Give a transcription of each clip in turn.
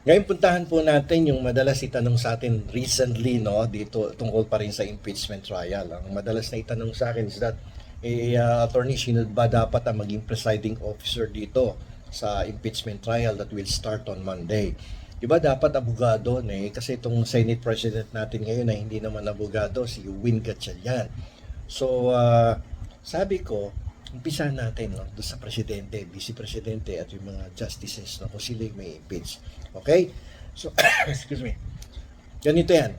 Ngayon puntahan po natin yung madalas itanong sa atin recently, no, dito tungkol pa rin sa impeachment trial. Ang madalas na itanong sa akin is that, attorney, sino ba dapat ang maging presiding officer dito sa impeachment trial that will start on Monday? Diba dapat abogado, kasi itong Senate President natin ngayon ay hindi naman abogado, si Win Gatchalian. So, sabi ko, umpisahan natin, no, doon sa presidente, vice presidente at yung mga justices, no, kung sila yung may impeach. Okay? So, excuse me. Ganito yan.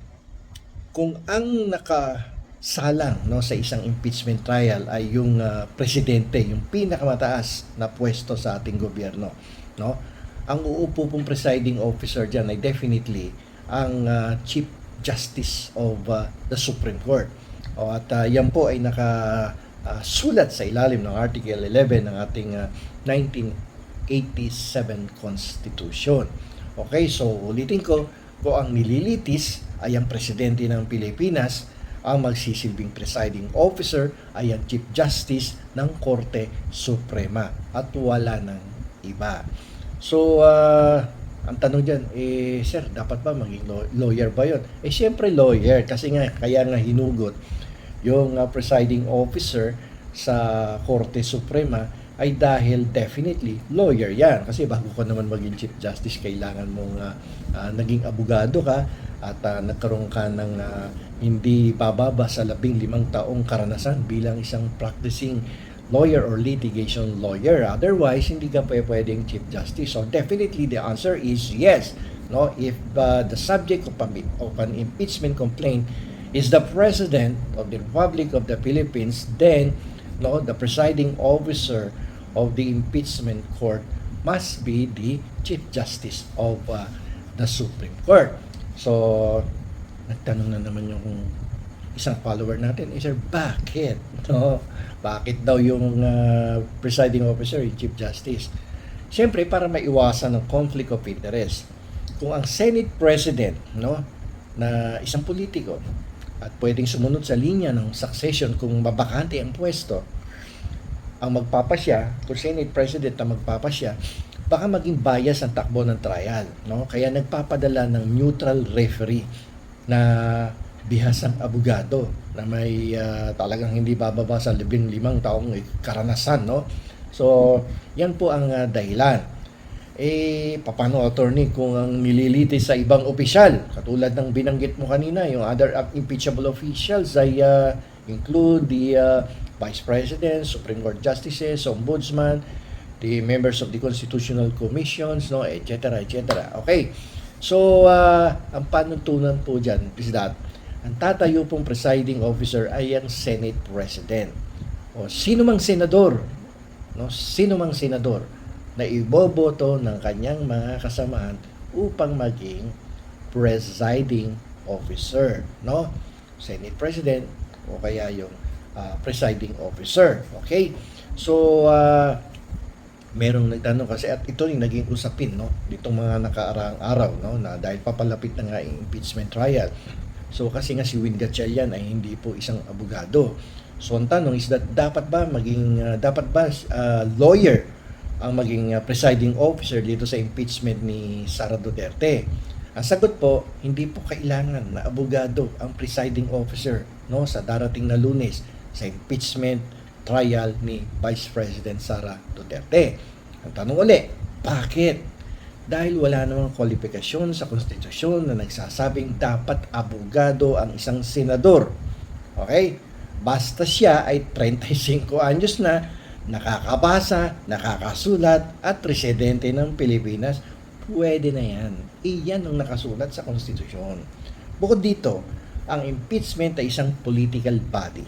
Kung ang nakasalang, no, sa isang impeachment trial ay yung presidente, yung pinakamataas na pwesto sa ating gobyerno, no? Ang uupo pong presiding officer diyan ay definitely ang Chief Justice of the Supreme Court. At yan po ay sulat sa ilalim ng Article 11 ng ating 1987 Constitution. Okay, so ulitin ko, kung ang nililitis ay ang presidente ng Pilipinas, ang magsisilbing presiding officer ay ang Chief Justice ng Korte Suprema at wala ng iba. So, ang tanong dyan, sir, dapat ba maging lawyer ba yun? Siyempre lawyer, kasi nga, kaya nga hinugot yung presiding officer sa Korte Suprema ay dahil definitely lawyer yan. Kasi bago ka naman maging Chief Justice, kailangan mong naging abogado ka at nagkaroon ka ng hindi bababa sa 15 taong karanasan bilang isang practicing lawyer or litigation lawyer. Otherwise, hindi ka pwedeng Chief Justice. So definitely the answer is yes. No, if the subject of an impeachment complaint is the President of the Republic of the Philippines, then no, the presiding officer of the impeachment court must be the Chief Justice of the Supreme Court. So, nagtanong na naman yung isang follower natin, sir, bakit? No? Bakit daw yung presiding officer, yung Chief Justice? Siyempre, para maiwasan ng conflict of interest. Kung ang Senate President, no, na isang politiko, at pwedeng sumunod sa linya ng succession kung mabakante ang pwesto, ang magpapasya, kung Senate President ang magpapasya, baka maging bias ang takbo ng trial. No? Kaya nagpapadala ng neutral referee na bihasang abogado na may talagang hindi bababa sa 15 taong karanasan, no? So, yan po ang dahilan. Paano, attorney, kung ang nililitis sa ibang opisyal, katulad ng binanggit mo kanina, yung other impeachable officials ay include the Vice President, Supreme Court Justices, Ombudsman, the members of the Constitutional Commissions, no, etc., etc. Okay. So, ang panuntunan po dyan is that ang tatayo pong presiding officer ay ang Senate President. O sino mang senador, no? Sino mang senador na iboboto ng kanyang mga kasamahan upang maging presiding officer, no? Senate President o kaya yung presiding officer. Okay? So, merong nagtanong kasi at ito yung naging usapin, no, ditong mga nakaraang araw, no, na dahil papalapit na nga yung impeachment trial. So kasi nga si Win Gatchalian ay hindi po isang abogado. So ang tanong is that dapat ba lawyer ang maging presiding officer dito sa impeachment ni Sara Duterte? Ang sagot po, hindi po kailangan na abogado ang presiding officer, no, sa darating na Lunes sa impeachment trial ni Vice President Sara Duterte. Ang tanong ulit, bakit? Dahil wala namang kwalifikasyon sa konstitusyon na nagsasabing dapat abogado ang isang senador. Okay? Basta siya ay 35 anyos na, nakakabasa, nakakasulat, at residente ng Pilipinas, pwede na yan. Iyan ang nakasulat sa konstitusyon. Bukod dito, ang impeachment ay isang political body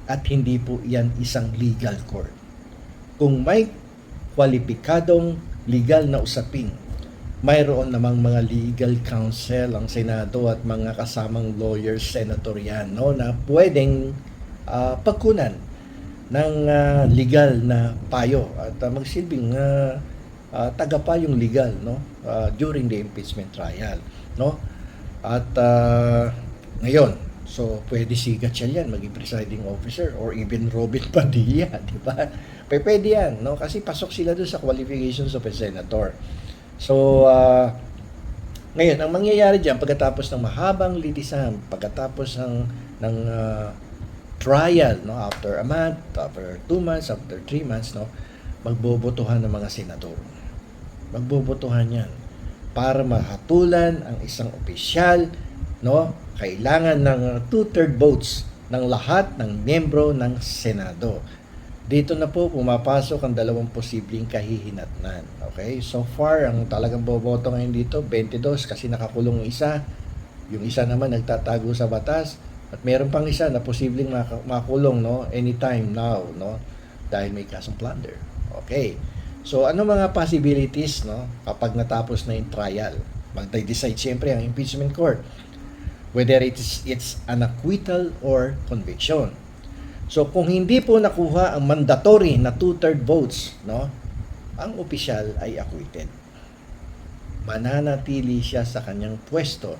at hindi po yan isang legal court. Kung may kwalipikadong legal na usapin, mayroon namang mga legal counsel ang Senado at mga kasamang lawyers, senator yan, no, na pwedeng pagkunan ng legal na payo at magsilbing tagapayong legal, no, during the impeachment trial, no. At ngayon, so pwede si Gatchalian maging presiding officer or even Robin Padilla, di ba? Pwede yan, no, kasi pasok sila doon sa qualifications of a senator. So Ngayon, ang mangyayari diyan pagkatapos ng mahabang litisan, pagkatapos ng trial, no, after a month, after 2 months, after 3 months, no, magbobotohan ng mga senador. Magbobotohan 'yan para mahatulan ang isang opisyal, no? Kailangan ng 2/3 votes ng lahat ng miyembro ng Senado. Dito na po pumapasok ang dalawang posibleng kahihinatnan. Okay? So far, ang talagang boboto ngayon dito, 22 kasi nakakulong isa. Yung isa naman nagtatago sa batas. At meron pang isa na posibleng makulong, no? Anytime now, no? Dahil may kasong plunder. Okay. So, ano mga possibilities, no? Kapag natapos na yung trial? Magde-decide siyempre ang impeachment court. Whether it's an acquittal or conviction. So kung hindi po nakuha ang mandatory na 2/3 votes, no, ang opisyal ay acquitted. Mananatili siya sa kanyang pwesto.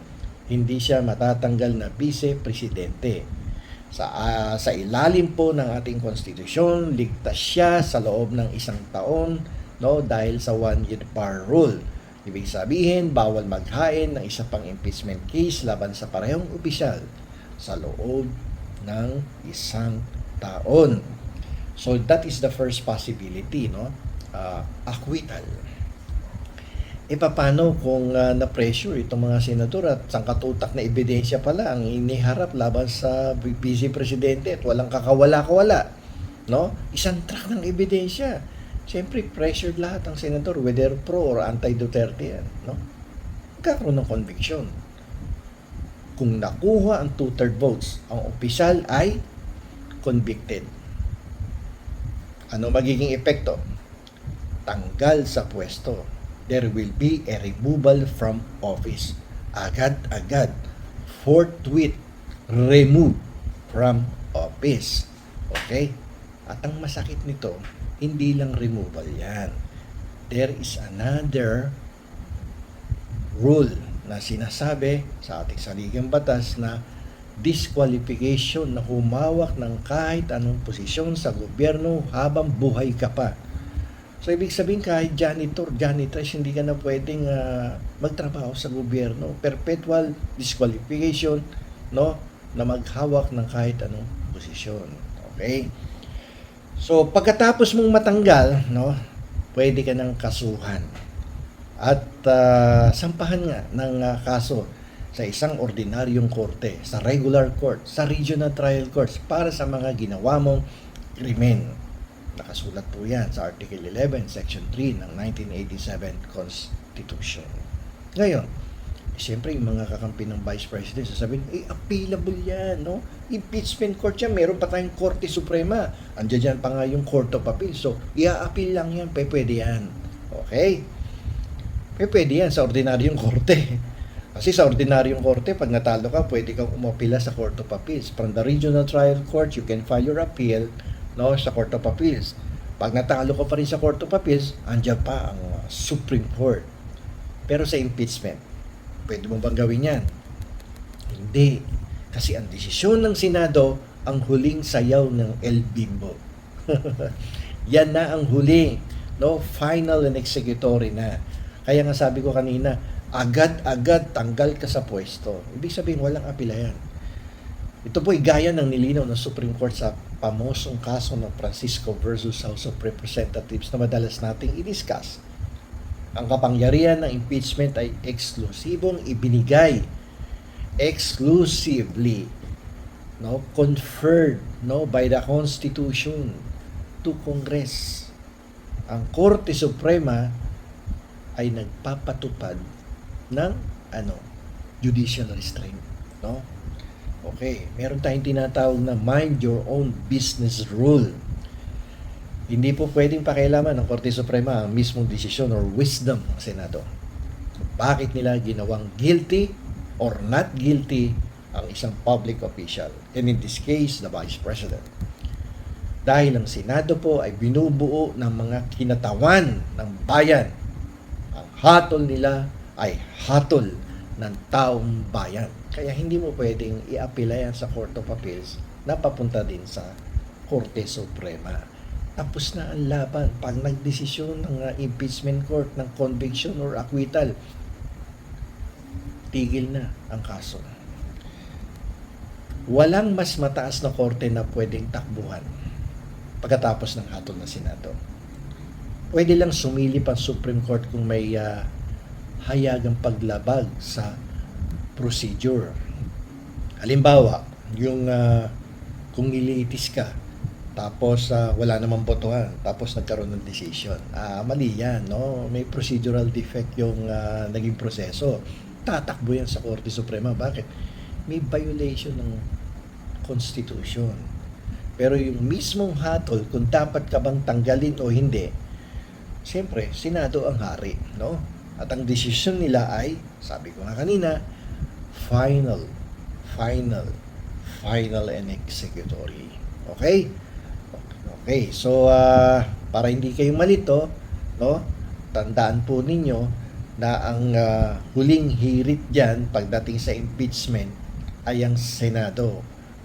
Hindi siya matatanggal na vice-presidente. Sa ilalim po ng ating konstitusyon, ligtas siya sa loob ng 1 taon, no, dahil sa 1-year bar rule. Ibig sabihin, bawal maghain ng isa pang impeachment case laban sa parehong opisyal sa loob ng 1 taon. So that is the first possibility, no? Acquittal. Paano kung na-pressure itong mga senador at sangkatutak na ebidensya pala ang iniharap laban sa vice presidente at walang kakawala-kawala, no? Isang track ng ebidensya. Siyempre, pressured lahat ang senador, whether pro or anti-Duterte yan, no? Magkakaroon ng conviction. Kung nakuha ang 2/3 votes, ang opisyal ay convicted. Ano magiging epekto? Tanggal sa pwesto. There will be a removal from office. Agad-agad, forthwith, remove from office. Okay? At ang masakit nito, hindi lang removal yan. There is another rule na sinasabi sa ating saligang batas na disqualification na humawak ng kahit anong posisyon sa gobyerno habang buhay ka pa. So, ibig sabihin kahit janitor, janitress, hindi ka na pwedeng magtrabaho sa gobyerno. Perpetual disqualification, no, na maghawak ng kahit anong posisyon. Okay? So, pagkatapos mong matanggal, no, pwede ka ng kasuhan. At sampahan nga ng kaso sa isang ordinaryong korte, sa regular court, sa regional trial courts, para sa mga ginawa mong krimen. Nakasulat po yan sa Article 11, Section 3 ng 1987 Constitution. Ngayon, siyempre yung mga kakampi ng Vice President sasabihin, appealable yan, no? Impeachment court yan, meron pa tayong Korte Suprema. Andiyan dyan pa nga yung Court of Appeal. So, i-appeal lang yan, pwede yan. Okay? Pwede yan sa ordinaryong korte. Kasi sa ordinaryong korte, pag natalo ka, pwede kang umapila sa Court of Appeals. From the regional trial court, you can file your appeal, no, sa Court of Appeals. Pag natalo ka pa rin sa Court of Appeals, andyan pa ang Supreme Court. Pero sa impeachment, pwede mo bang gawin yan? Hindi. Kasi ang desisyon ng Senado, ang huling sayaw ng El Bimbo. Yan na ang huli. No? Final and executory na. Kaya nga sabi ko kanina, agad-agad tanggal ka sa pwesto. Ibig sabihin, walang apila yan. Ito po gaya ng nilinaw ng Supreme Court sa pamosong kaso ng Francisco versus House of Representatives na madalas nating i-discuss. Ang kapangyarihan ng impeachment ay eksklusibong ibinigay, exclusively, no, conferred, no, by the Constitution to Congress. Ang Korte Suprema ay nagpapatupad ng judicial restraint, no? Okay, meron tayong tinatawag na mind your own business rule. Hindi po pwedeng pakialaman ng Korte Suprema ang mismong desisyon or wisdom ng Senado. Bakit nila ginawang guilty or not guilty ang isang public official, and in this case, the Vice President. Dahil ang Senado po ay binubuo ng mga kinatawan ng bayan. Ang hatol nila ay hatol ng taong bayan. Kaya hindi mo pwedeng i-apela yan sa Court of Appeals na papunta din sa Korte Suprema. Tapos na ang laban. Pag nagdesisyon ng impeachment court ng conviction or acquittal, tigil na ang kaso. Walang mas mataas na korte na pwedeng takbuhan pagkatapos ng hatol ng Senado. Pwede lang sumilip ang Supreme Court kung may hayagang paglabag sa procedure. Halimbawa, yung kung niliitis ka, tapos wala namang botohan, tapos nagkaroon ng decision. Mali yan, no? May procedural defect yung naging proseso. Tatakbo yan sa Korte Suprema. Bakit? May violation ng Constitution. Pero yung mismong hatol, kung dapat ka bang tanggalin o hindi, siyempre, Senado ang hari, no? At ang desisyon nila ay, sabi ko nga kanina, final and executory. Okay? Okay, so para hindi kayo malito, no? Tandaan po ninyo na ang huling hirit diyan pagdating sa impeachment ay ang Senado,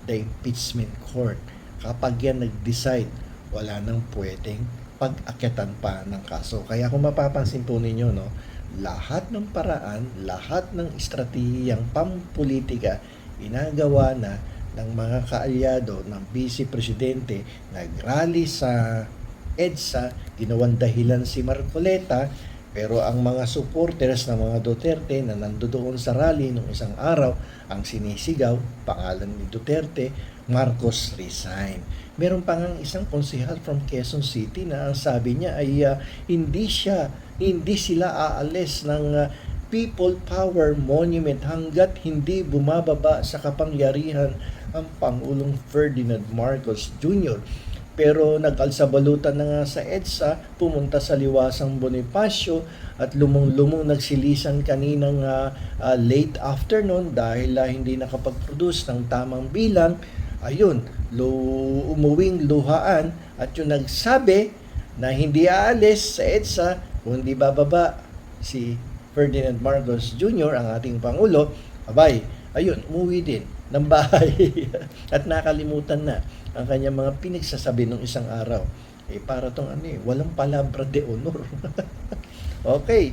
the impeachment court. Kapag yan nag-decide, wala nang pwedeng pag-akyatan pa ng kaso. Kaya kung mapapansin po ninyo, no, lahat ng paraan, lahat ng estratehiyang pampolitika inagawa na ng mga kaalyado ng Vice Presidente, nag-rally sa EDSA, ginawang dahilan si Marcoleta, pero ang mga supporters ng mga Duterte na nandoon sa rally nung isang araw, ang sinisigaw, pangalan ni Duterte, Marcos resign. Meron pa ngang isang konsehal from Quezon City na ang sabi niya ay hindi sila aalis ng People Power Monument hanggat hindi bumababa sa kapangyarihan ang Pangulong Ferdinand Marcos Jr. Pero nag-alsabalutan na nga sa EDSA, pumunta sa Liwasang Bonifacio at lumong-lumong nagsilisan kaninang late afternoon dahil hindi nakapag-produce ng tamang bilang. Ayun, umuwing luhaan at yung nagsabi na hindi aalis sa EDSA kung hindi bababa si Ferdinand Marcos Jr., ang ating Pangulo, ayun, umuwi din ng bahay at nakalimutan na ang kanyang mga pinagsasabi nung isang araw. Para tong walang palabra de honor. Okay.